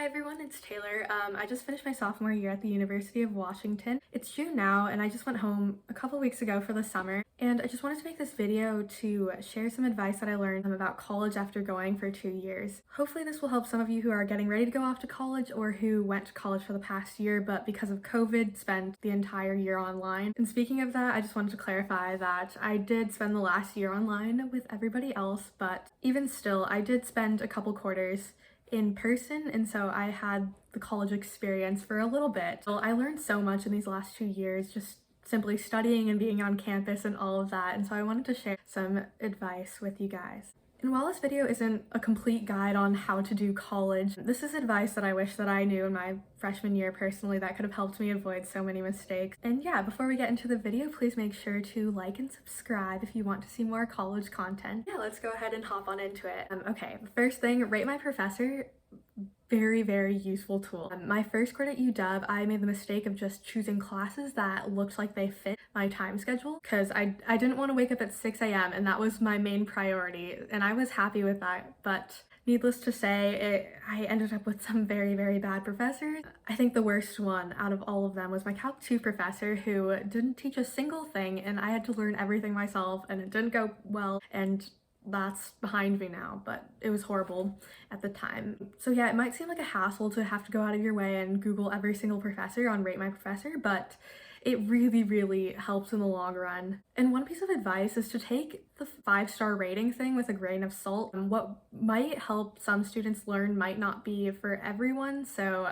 Hi everyone, it's Taylor. I just finished my sophomore year at the University of Washington. It's June now, and I just went home a couple weeks ago for the summer. And I just wanted to make this video to share some advice that I learned about college after going for 2 years. Hopefully this will help some of you who are getting ready to go off to college or who went to college for the past year, but because of COVID, spent the entire year online. And speaking of that, I just wanted to clarify that I did spend the last year online with everybody else, but even still, I did spend a couple quarters in person, and so I had the college experience for a little bit. Well, I learned so much in these last 2 years, just simply studying and being on campus and all of that, and so I wanted to share some advice with you guys. And while this video isn't a complete guide on how to do college, this is advice that I wish that I knew in my freshman year personally that could have helped me avoid so many mistakes. And yeah, before we get into the video, please make sure to like and subscribe if you want to see more college content. Yeah, let's go ahead and hop on into it. Okay, first thing, rate my professor. Very useful tool. My first grade at UW, I made the mistake of just choosing classes that looked like they fit my time schedule because I didn't want to wake up at 6 a.m. and that was my main priority, and I was happy with that, but needless to say, I ended up with some very bad professors. I think the worst one out of all of them was my Calc 2 professor, who didn't teach a single thing, and I had to learn everything myself, and it didn't go well, and that's behind me now, but it was horrible at the time. So yeah, it might seem like a hassle to have to go out of your way and Google every single professor on Rate My Professor, but it really helps in the long run. And one piece of advice is to take the 5-star rating thing with a grain of salt. What might help some students learn might not be for everyone, so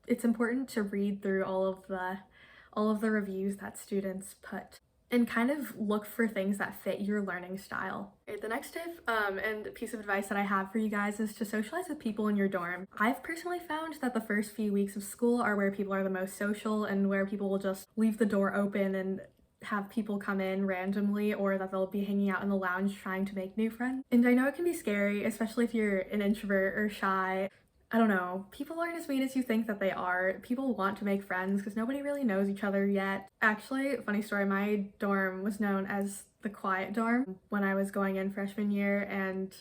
it's important to read through all of the reviews that students put and kind of look for things that fit your learning style. Okay, the next tip and piece of advice that I have for you guys is to socialize with people in your dorm. I've personally found that the first few weeks of school are where people are the most social and where people will just leave the door open and have people come in randomly, or that they'll be hanging out in the lounge trying to make new friends. And I know it can be scary, especially if you're an introvert or shy. I don't know, people aren't as mean as you think that they are. People want to make friends because nobody really knows each other yet. Actually, funny story, my dorm was known as the quiet dorm when I was going in freshman year, and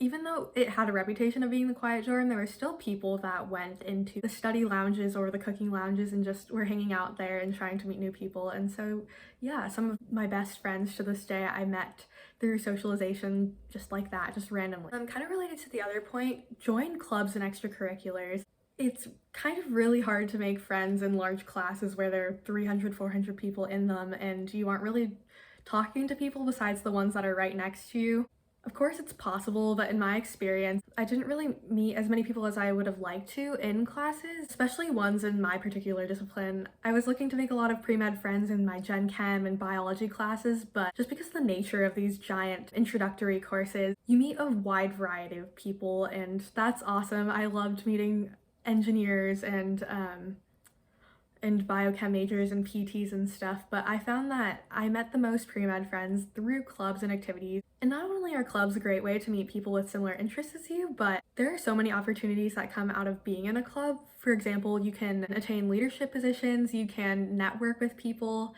even though it had a reputation of being the quiet dorm, there were still people that went into the study lounges or the cooking lounges and just were hanging out there and trying to meet new people. And so yeah, some of my best friends to this day I met through socialization just like that, just randomly. Kind of related to the other point, join clubs and extracurriculars. It's kind of really hard to make friends in large classes where there are 300, 400 people in them and you aren't really talking to people besides the ones that are right next to you. Of course it's possible, but in my experience, I didn't really meet as many people as I would have liked to in classes, especially ones in my particular discipline. I was looking to make a lot of pre-med friends in my Gen Chem and biology classes, but just because of the nature of these giant introductory courses, you meet a wide variety of people, and that's awesome. I loved meeting engineers and biochem majors and PTs and stuff, but I found that I met the most pre-med friends through clubs and activities. And not only are clubs a great way to meet people with similar interests as you, but there are so many opportunities that come out of being in a club. For example, you can attain leadership positions, you can network with people,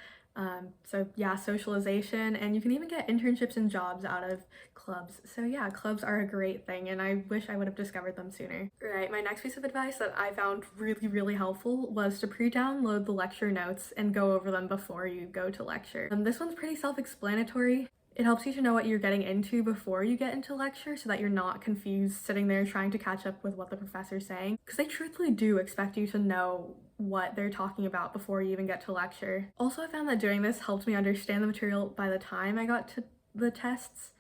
so yeah, socialization, and you can even get internships and jobs out of clubs. So yeah, clubs are a great thing, and I wish I would have discovered them sooner. Right, my next piece of advice that I found really helpful was to pre-download the lecture notes and go over them before you go to lecture. This one's pretty self-explanatory. It helps you to know what you're getting into before you get into lecture so that you're not confused sitting there trying to catch up with what the professor's saying, because they truthfully do expect you to know what they're talking about before you even get to lecture. Also, I found that doing this helped me understand the material by the time I got to the tests,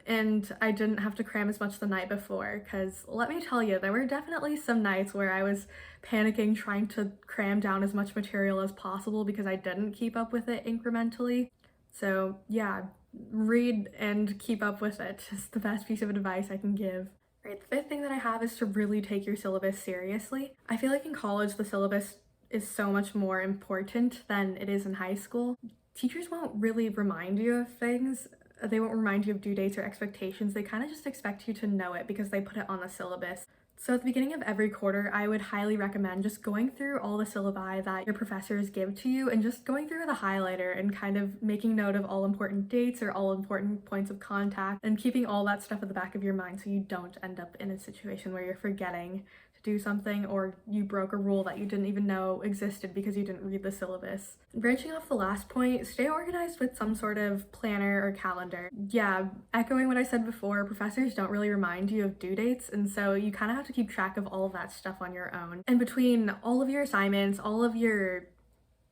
and I didn't have to cram as much the night before, because let me tell you, there were definitely some nights where I was panicking trying to cram down as much material as possible because I didn't keep up with it incrementally. So yeah, read and keep up with it. It's the best piece of advice I can give. Right, the fifth thing that I have is to really take your syllabus seriously. I feel like in college the syllabus is so much more important than it is in high school. Teachers won't really remind you of things. They won't remind you of due dates or expectations. They kind of just expect you to know it because they put it on the syllabus. So at the beginning of every quarter, I would highly recommend just going through all the syllabi that your professors give to you and just going through the highlighter and kind of making note of all important dates or all important points of contact and keeping all that stuff at the back of your mind so you don't end up in a situation where you're forgetting to do something, or you broke a rule that you didn't even know existed because you didn't read the syllabus. Branching off the last point, stay organized with some sort of planner or calendar. Yeah, echoing what I said before, professors don't really remind you of due dates, and so you kind of have to keep track of all of that stuff on your own. And between all of your assignments, all of your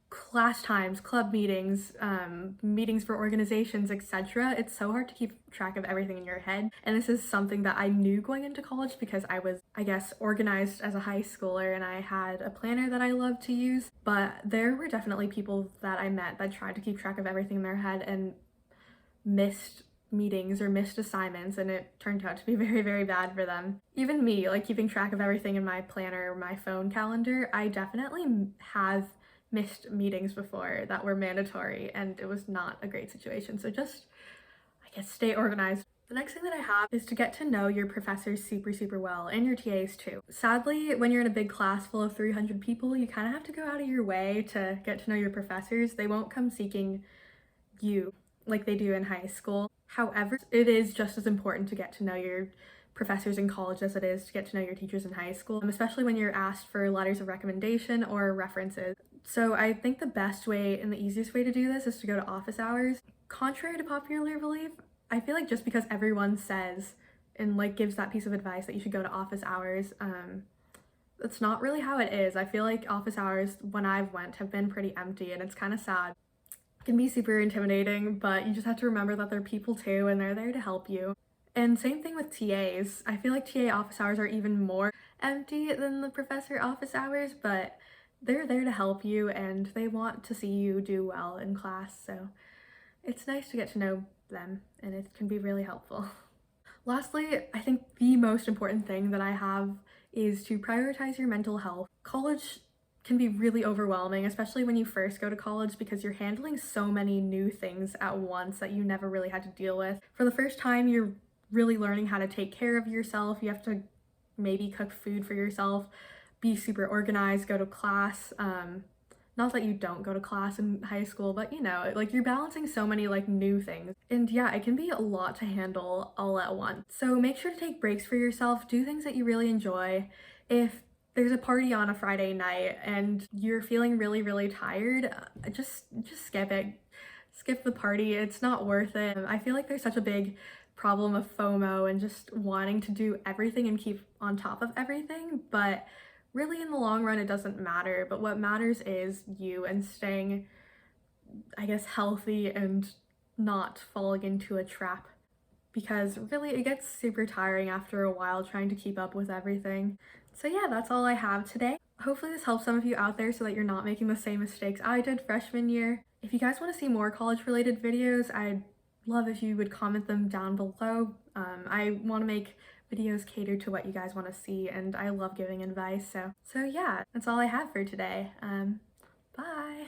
class times, club meetings, meetings for organizations, etc. It's so hard to keep track of everything in your head. And this is something that I knew going into college because I was, I guess, organized as a high schooler and I had a planner that I loved to use. But there were definitely people that I met that tried to keep track of everything in their head and missed meetings or missed assignments, and it turned out to be very, very bad for them. Even me, like keeping track of everything in my planner or my phone calendar, I definitely have missed meetings before that were mandatory, and it was not a great situation. So just, I guess, stay organized. The next thing that I have is to get to know your professors super, super well, and your TAs too. Sadly, when you're in a big class full of 300 people, you kind of have to go out of your way to get to know your professors. They won't come seeking you like they do in high school. However, it is just as important to get to know your professors in college as it is to get to know your teachers in high school, especially when you're asked for letters of recommendation or references. So I think the best way and the easiest way to do this is to go to office hours. Contrary to popular belief, I feel like just because everyone says and like gives that piece of advice that you should go to office hours, that's not really how it is. I feel like office hours when I've went have been pretty empty, and it's kind of sad. It can be super intimidating, but you just have to remember that they're people too and they're there to help you. And same thing with TAs. I feel like TA office hours are even more empty than the professor office hours, but they're there to help you and they want to see you do well in class, so it's nice to get to know them and it can be really helpful. Lastly, I think the most important thing that I have is to prioritize your mental health. College can be really overwhelming, especially when you first go to college, because you're handling so many new things at once that you never really had to deal with. For the first time, you're really learning how to take care of yourself. You have to maybe cook food for yourself, be super organized, go to class. Not that you don't go to class in high school, but you know, like you're balancing so many like new things. And yeah, it can be a lot to handle all at once. So make sure to take breaks for yourself, do things that you really enjoy. If there's a party on a Friday night and you're feeling really, really tired, just skip it. Skip the party, it's not worth it. I feel like there's such a big problem of FOMO and just wanting to do everything and keep on top of everything, but really in the long run it doesn't matter. But what matters is you and staying, I guess, healthy and not falling into a trap, because really it gets super tiring after a while trying to keep up with everything. So yeah, that's all I have today. Hopefully this helps some of you out there so that you're not making the same mistakes I did freshman year. If you guys want to see more college related videos, I'd love if you would comment them down below. I want to make videos cater to what you guys want to see, and I love giving advice. So yeah, that's all I have for today. Bye!